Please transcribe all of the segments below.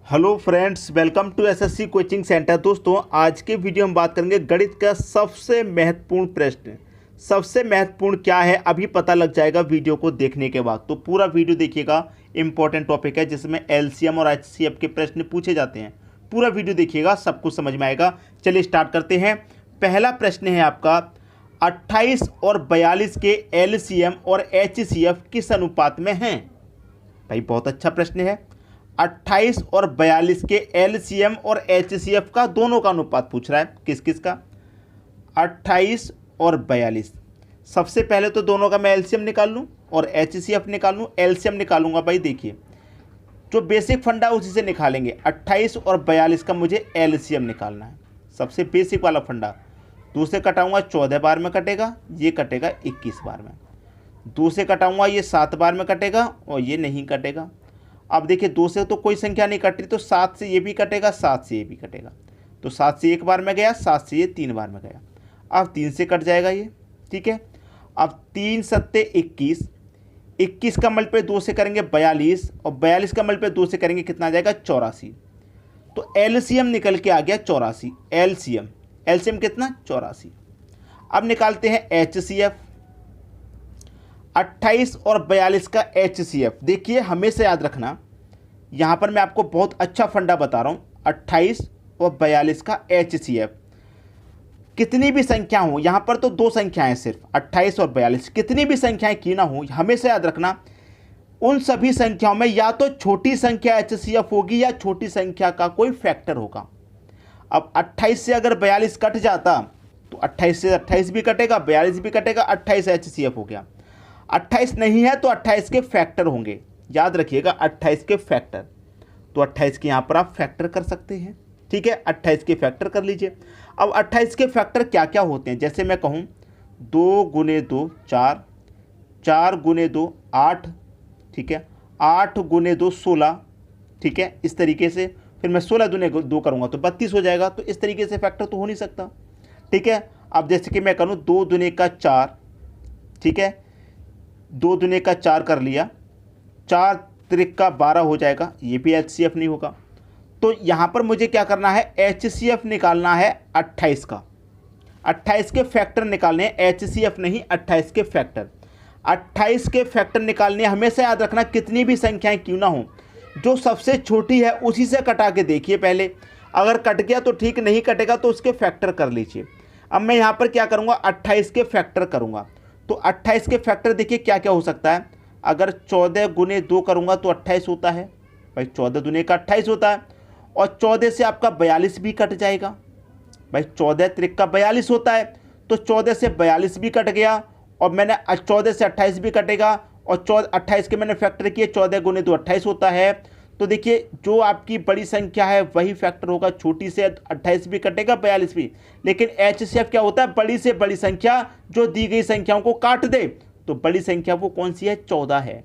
Hello friends, welcome to SSC coaching centre. दोस्तों, आज के वीडियो में बात करेंगे गणित का सबसे महत्वपूर्ण प्रश्न। सबसे महत्वपूर्ण क्या है अभी पता लग जाएगा वीडियो को देखने के बाद। तो पूरा वीडियो देखिएगा, इंपॉर्टेंट टॉपिक है जिसमें एलसीएम और एचसीएफ के प्रश्न पूछे जाते हैं। पूरा वीडियो देखिएगा, सब कुछ समझ में आएगा। चलिए स्टार्ट करते हैं। पहला प्रश्न है आपका, 28 और 42 के एलसीएम और एचसीएफ किस अनुपात में हैं? भाई बहुत अच्छा प्रश्न है। 28 और 42 के एलसीएम और एचसीएफ का दोनों का अनुपात पूछ रहा है। किस किस का? 28 और 42। सबसे पहले तो दोनों का मैं एलसीएम निकाल लूँ और एचसीएफ निकाल लूँ। एलसीएम निकालूंगा भाई, देखिए जो बेसिक फंडा उसी से निकालेंगे। 28 और 42 का मुझे एलसीएम निकालना है, सबसे बेसिक वाला फंडा। 2 से कटाऊंगा 14 बार में कटेगा, ये कटेगा 21 बार में। 2 से कटाऊंगा ये 7 बार में कटेगा और ये नहीं कटेगा। अब देखिए 2 से तो कोई संख्या नहीं कट रही, तो 7 से ये भी कटेगा, 7 से ये भी कटेगा। तो 7 से 1 बार में गया, 7 से ये 3 बार में गया। अब 3 से कट जाएगा ये, ठीक है। अब 3 सत्ते 21, 21 का मल्टीप्लाई 2 से करेंगे 42 और 42 का मल्टीप्लाई 2 से करेंगे कितना आ जाएगा? 84। तो एलसीएम निकल के आ गया 84। एलसीएम कितना? 84। अब निकालते हैं एचसीएफ। 28 और 42 का एचसीएफ। देखिए हमेशा याद रखना, यहाँ पर मैं आपको बहुत अच्छा फंडा बता रहा हूँ। 28 और 42 का एचसीएफ कितनी भी संख्या हो, यहाँ पर तो 2 संख्याएं सिर्फ 28 और 42, कितनी भी संख्याएं की ना हो, हमेशा याद रखना उन सभी संख्याओं में या तो छोटी संख्या एचसीएफ होगी या छोटी संख्या का कोई फैक्टर होगा। अब 28 से अगर 42 कट जाता तो 28 से 28 भी कटेगा, 42 भी कटेगा, 28 एचसीएफ हो गया। 28 नहीं है तो 28 के फैक्टर होंगे, याद रखिएगा 28 के फैक्टर। तो 28 के यहाँ पर आप फैक्टर कर सकते हैं, ठीक है। 28 के फैक्टर कर लीजिए। अब 28 के फैक्टर क्या क्या होते हैं? जैसे मैं कहूँ 2 गुने 2 4, 4 गुने 2 8, ठीक है, 8 गुने 2 16, ठीक है। इस तरीके से फिर मैं 16 दुने 2 करूँगा तो 32 हो जाएगा। तो इस तरीके से फैक्टर तो हो नहीं सकता, ठीक है। अब जैसे कि मैं करूँ 2 दुने का 4, ठीक है, 2 दुने का 4 कर लिया, 4 त्रिक का 12 हो जाएगा, ये भी एचसीएफ नहीं होगा। तो यहाँ पर मुझे क्या करना है? एचसीएफ निकालना है 28 का। 28 के फैक्टर निकालने हैं, एचसीएफ नहीं, 28 के फैक्टर। 28 के फैक्टर निकालने, हमेशा याद रखना कितनी भी संख्याएं क्यों ना हो, जो सबसे छोटी है उसी से कटा के देखिए पहले। अगर कट गया तो ठीक, नहीं कटेगा तो उसके फैक्टर कर लीजिए। अब मैं यहाँ पर क्या करूँगा? 28 के फैक्टर करूँगा। तो 28 के फैक्टर देखिए क्या क्या हो सकता है। अगर 14 गुने 2 करूँगा तो 28 होता है, भाई 14 दुने का 28 होता है। और 14 से आपका 42 भी कट जाएगा, भाई 14 त्रिक का 42 होता है। तो 14 से 42 भी कट गया और मैंने 14 से 28 भी कटेगा और 28 के मैंने फैक्टर किए, 14 गुने 2 28 होता है। तो देखिए जो आपकी बड़ी संख्या है वही फैक्टर होगा, छोटी से 28 भी कटेगा, 42 भी। लेकिन एचसीएफ क्या होता है? बड़ी से बड़ी संख्या जो दी गई संख्याओं को काट दे। तो बड़ी संख्या वो कौन सी है? 14 है,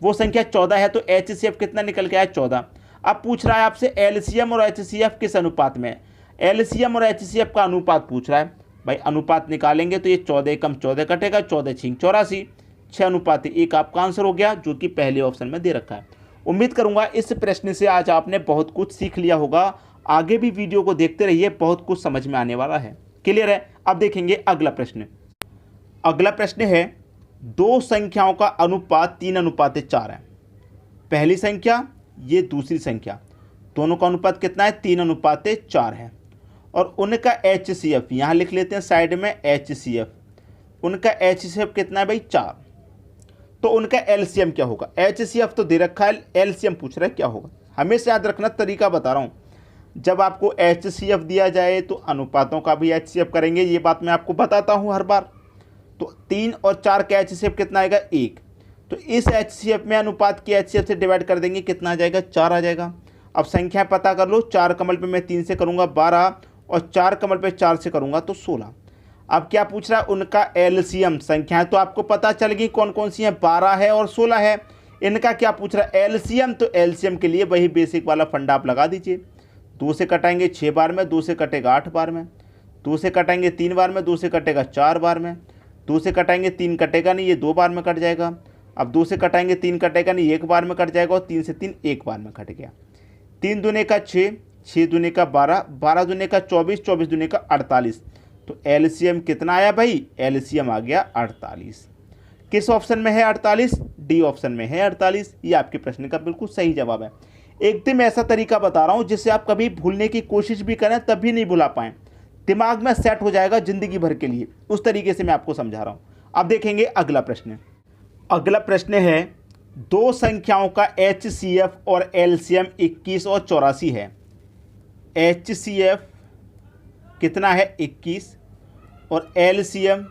वो संख्या 14 है। तो एचसीएफ कितना निकल के आया? 14। अब पूछ रहा है आपसे एलसीएम और एचसीएफ किस अनुपात में? एलसीएम और एचसीएफ का अनुपात पूछ रहा है। भाई अनुपात निकालेंगे तो ये 14 कम 14 कटेगा, 14 छिंग 84, 6:1 आपका आंसर हो गया, जो कि पहले ऑप्शन में दे रखा है। उम्मीद करूंगा इस प्रश्न से आज आपने बहुत कुछ सीख लिया होगा। आगे भी वीडियो को देखते रहिए, बहुत कुछ समझ में आने वाला है। क्लियर है? अब देखेंगे अगला प्रश्न। अगला प्रश्न है, 2 संख्याओं का अनुपात 3:4 है। पहली संख्या, ये दूसरी संख्या, दोनों का अनुपात कितना है? 3:4 है। और उनका एचसीएफ यहाँ लिख लेते हैं साइड में, एचसीएफ। उनका एचसीएफ कितना है भाई? 4। तो उनका एलसीएम क्या होगा? एचसीएफ तो दे रखा है, एलसीएम पूछ रहा है क्या होगा। हमेशा याद रखना, तरीका बता रहा हूँ। जब आपको एचसीएफ दिया जाए तो अनुपातों का भी एचसीएफ करेंगे, ये बात मैं आपको बताता हूँ हर बार। तो 3 और 4 का एचसीएफ कितना आएगा? 1। तो इस एचसीएफ में अनुपात की एचसीएफ से डिवाइड कर देंगे, कितना आ जाएगा? 4 आ जाएगा। अब संख्या पता कर लो। 4 कमल पे मैं 3 से करूँगा 12 और 4 कमल पे 4 से करूँगा तो 16। अब क्या पूछ रहा है? उनका एलसीएम। संख्याएं तो आपको पता चल गई कौन कौन सी हैं, 12 है और 16 है। इनका क्या पूछ रहा है? एलसीएम। तो एलसीएम के लिए वही बेसिक वाला फंडा आप लगा दीजिए। 2 से कटाएंगे 6 बार में, 2 से कटेगा 8 बार में, 2 से कटाएंगे 3 बार में, 2 से कटेगा 4 बार में, 2 से कटाएंगे 3 कटेगा नहीं, ये 2 बार में कट जाएगा। अब 2 से कटाएंगे 3 कटेगा नहीं, 1 बार में कट जाएगा। और 3 से 3 1 बार में कट गया। 3 दूने का 6, 6 दूने का 12, 12 दूने का 24, 24 दूने का 48। तो एलसीएम कितना आया भाई? एलसीएम आ गया 48। किस ऑप्शन में है 48? डी ऑप्शन में है 48। ये आपके प्रश्न का बिल्कुल सही जवाब है। एकदम ऐसा तरीका बता रहा हूँ जिससे आप कभी भूलने की कोशिश भी करें तब भी नहीं भुला पाएँ, दिमाग में सेट हो जाएगा जिंदगी भर के लिए। उस तरीके से मैं आपको समझा रहा हूँ। अब देखेंगे अगला प्रश्न। अगला प्रश्न है, दो संख्याओं का HCF और LCM 21 और 84 है। HCF कितना है? 21 और LCM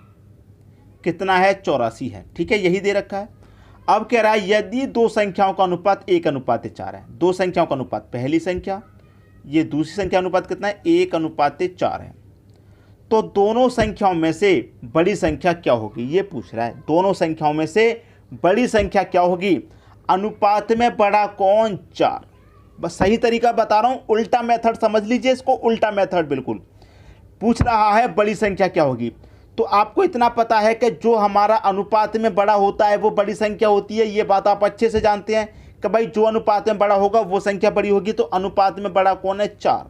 कितना है? 84 है। ठीक है, यही दे रखा है। अब कह रहा है यदि दो संख्याओं का अनुपात 1:4 है। दो संख्याओं का अनुपात, पहली संख्या ये दूसरी संख्या अनुपात कितना है? 1:4 है। तो दोनों संख्याओं में से बड़ी संख्या क्या होगी, ये पूछ रहा है। दोनों संख्याओं में से बड़ी संख्या क्या होगी? अनुपात में बड़ा कौन? 4। बस सही तरीका बता रहा हूं, उल्टा मेथड समझ लीजिए इसको, उल्टा मेथड बिल्कुल। पूछ रहा है बड़ी संख्या क्या होगी, तो आपको इतना पता है कि जो हमारा अनुपात में बड़ा होता है वो बड़ी संख्या होती है। ये बात आप अच्छे से जानते हैं कि भाई जो अनुपात में बड़ा होगा वो संख्या बड़ी होगी। तो अनुपात में बड़ा कौन है? 4।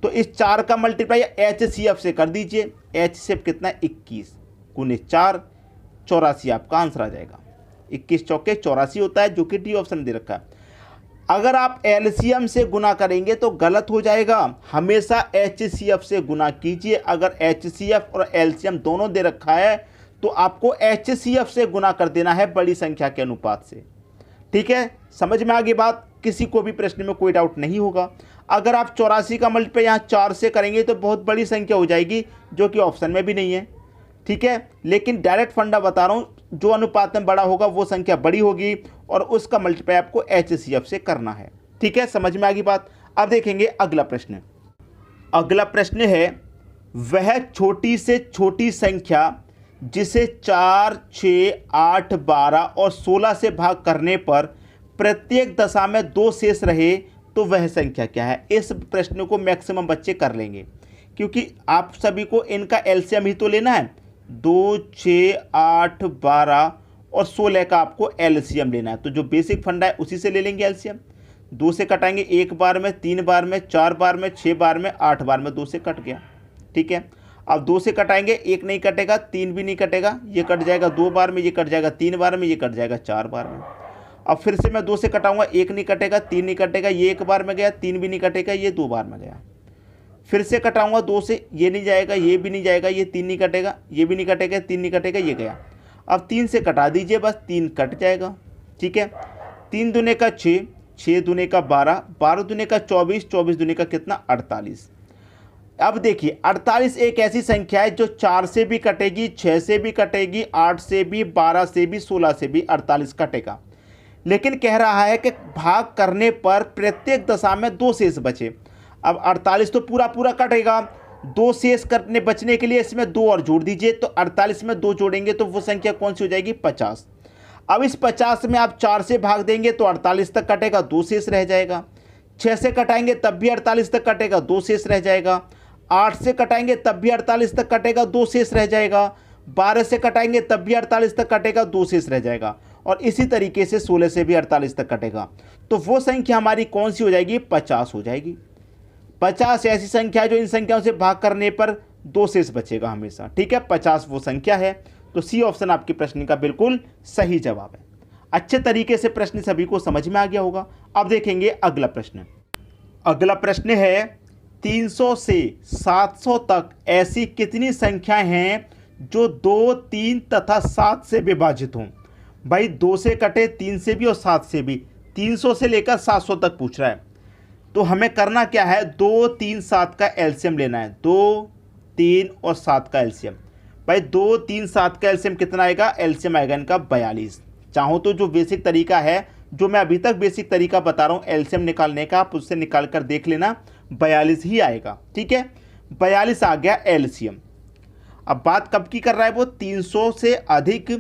तो इस 4 का मल्टीप्लाई HCF से कर दीजिए। HCF कितना है? 21 गुने 4, 84 आपका आंसर आ जाएगा। 21 चौके 84 होता है, जो कि डी ऑप्शन दे रखा है। अगर आप LCM से गुना करेंगे तो गलत हो जाएगा, हमेशा HCF से गुना कीजिए। अगर HCF और LCM दोनों दे रखा है तो आपको HCF से गुना कर देना है बड़ी संख्या के अनुपात से। ठीक है, समझ में आ गई बात? किसी को भी प्रश्न में कोई डाउट नहीं होगा। अगर आप 84 का मल्टीप्लाई यहाँ 4 से करेंगे तो बहुत बड़ी संख्या हो जाएगी, जो कि ऑप्शन में भी नहीं है। ठीक है, लेकिन डायरेक्ट फंडा बता रहा हूँ, जो अनुपात में बड़ा होगा वो संख्या बड़ी होगी और उसका मल्टीप्लाई आपको HCF से करना है। ठीक है, समझ में आ गई बात? अब देखेंगे अगला प्रश्न। अगला प्रश्न है, वह छोटी से छोटी संख्या जिसे 4, 6, 8, 12 और 16 से भाग करने पर प्रत्येक दशा में 2 शेष रहे तो वह संख्या क्या है? इस प्रश्न को मैक्सिमम बच्चे कर लेंगे, क्योंकि आप सभी को इनका LCM ही तो लेना है। 2, 6, 8, 12 और 16 का आपको LCM लेना है। तो जो बेसिक फंडा है उसी से ले लेंगे LCM। 2 से कटाएंगे 1 बार में, 3 बार में, 4 बार में, 6 बार में, 8 बार में, 2 से कट गया। ठीक है, अब 2 से कटाएंगे, 1 नहीं कटेगा, 3 भी नहीं कटेगा, ये कट जाएगा 2 बार में, ये कट जाएगा 3 बार में, ये कट जाएगा 4 बार में। अब फिर से मैं 2 से कटाऊंगा, 1 नहीं कटेगा, 3 नहीं कटेगा, ये 1 बार में गया, 3 भी नहीं कटेगा, ये 2 बार में गया। फिर से कटाऊंगा 2 से, ये नहीं जाएगा, ये भी नहीं जाएगा, ये 3 नहीं कटेगा, ये भी नहीं कटेगा, 3 नहीं कटेगा, ये गया। अब 3 से कटा दीजिए, बस 3 कट जाएगा। ठीक है, 3 दूने का 6, 6 दूने का 12, 12 दूने का 24, 24 दूने का कितना? 48। अब देखिए 48 एक ऐसी संख्या है जो 4 से भी कटेगी, 6 से भी कटेगी, 8 से भी, 12 से भी, 16 से भी 48 कटेगा। लेकिन कह रहा है कि भाग करने पर प्रत्येक दशा में 2 शेष बचे। अब 48 तो पूरा पूरा कटेगा, 2 शेष करने बचने के लिए इसमें 2 और जोड़ दीजिए। तो 48 में 2 जोड़ेंगे तो वो संख्या कौन सी हो जाएगी? 50। अब इस 50 में आप 4 से भाग देंगे तो 48 तक कटेगा, 2 शेष रह जाएगा। 6 से कटाएंगे तब भी 48 तक कटेगा, 2 शेष रह जाएगा। 8 से कटाएंगे तब भी 48 तक कटेगा, 2 शेष रह जाएगा। 12 से कटाएंगे तब भी 48 तक कटेगा, 2 शेष रह जाएगा। और इसी तरीके से 16 से भी 48 तक कटेगा। तो वो संख्या हमारी कौन सी हो जाएगी? 50 हो जाएगी। 50 ऐसी संख्या है जो इन संख्याओं से भाग करने पर 2 शेष बचेगा हमेशा। ठीक है, 50 वो संख्या है। तो सी ऑप्शन आपके प्रश्न का बिल्कुल सही जवाब है। अच्छे तरीके से प्रश्न सभी को समझ में आ गया होगा। अब देखेंगे अगला प्रश्न। अगला प्रश्न है, 300 से 700 तक ऐसी कितनी संख्याएं हैं जो 2, 3 तथा 7 से विभाजित हों? भाई 2 से कटे, 3 से भी और 7 से भी। 300 से लेकर 700 तक पूछ रहा है। तो हमें करना क्या है? 2, 3, 7 का LCM लेना है। 2, 3 और 7 का LCM। भाई 2, 3, 7 का LCM कितना आएगा? LCM आएगा इनका 42। चाहो तो जो बेसिक तरीका है, जो मैं अभी तक बेसिक तरीका बता रहा हूँ LCM निकालने का, आप उससे निकाल कर देख लेना, 42 ही आएगा। ठीक है, 42 आ गया LCM। अब बात कब की कर रहा है वो? 300 से अधिक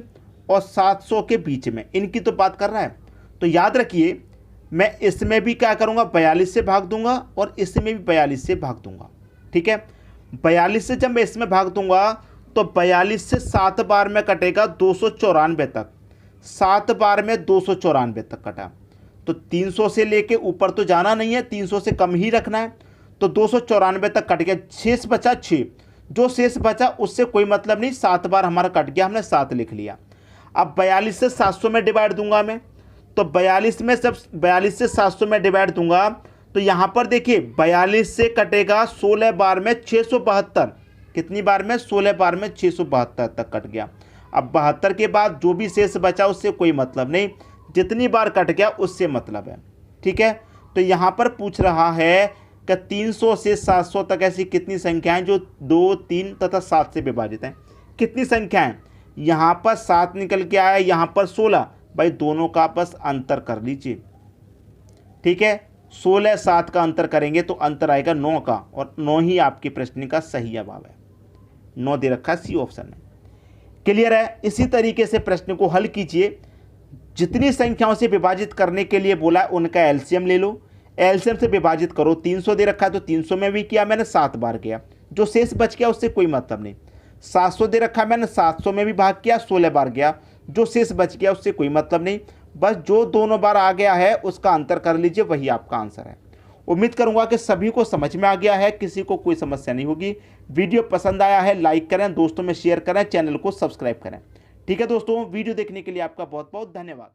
और 700 के बीच में, इनकी तो बात कर रहा है। तो याद रखिए, मैं इसमें भी क्या करूँगा? 42 से भाग दूंगा और इसमें भी 42 से भाग दूंगा। ठीक है, 42 से जब मैं इसमें भाग दूंगा तो 42 से 7 बार में कटेगा 294 तक। 7 बार में 294 तक कटा। तो 300 से लेके ऊपर तो जाना नहीं है, 300 से कम ही रखना है। तो 294 तक कट गया, शेष बचा 6। जो शेष बचा उससे कोई मतलब नहीं, 7 बार हमारा कट गया, हमने 7 लिख लिया। अब 42 से 700 में डिवाइड दूंगा मैं, तो 42 से 700 में डिवाइड दूंगा तो यहाँ पर देखिए 42 से कटेगा 16 बार में 672। कितनी बार में? 16 बार में 672 तक कट गया। अब 72 के बाद जो भी शेष बचा उससे कोई मतलब नहीं, जितनी बार कट गया उससे मतलब है। ठीक है, तो यहाँ पर पूछ रहा है कि 300 से 700 तक ऐसी कितनी संख्याएं जो 2, 3 तथा 7 से विभाजित हैं। कितनी संख्याएं? यहाँ पर 7 निकल के आया, यहाँ पर 16। भाई दोनों का बस अंतर कर लीजिए। ठीक है, 16 7 का अंतर करेंगे तो अंतर आएगा 9 का, और 9 ही आपके प्रश्न का सही जवाब है। 9 दे रखा है सी ऑप्शन में। क्लियर है? इसी तरीके से प्रश्न को हल कीजिए। जितनी संख्याओं से विभाजित करने के लिए बोला है उनका एलसीएम ले लो, एलसीएम से विभाजित करो। 300 दे रखा है तो 300 में भी किया मैंने, 7 बार किया। जो शेष बच गया उससे कोई मतलब नहीं। 700 दे रखा है मैंने, 700 में भी भाग किया, 16 बार गया। जो शेष बच गया उससे कोई मतलब नहीं, बस जो दोनों बार आ गया है उसका अंतर कर लीजिए, वही आपका आंसर है। उम्मीद करूंगा कि सभी को समझ में आ गया है, किसी को कोई समस्या नहीं होगी। वीडियो पसंद आया है लाइक करें, दोस्तों में शेयर करें, चैनल को सब्सक्राइब करें। ठीक है दोस्तों, वीडियो देखने के लिए आपका बहुत बहुत धन्यवाद।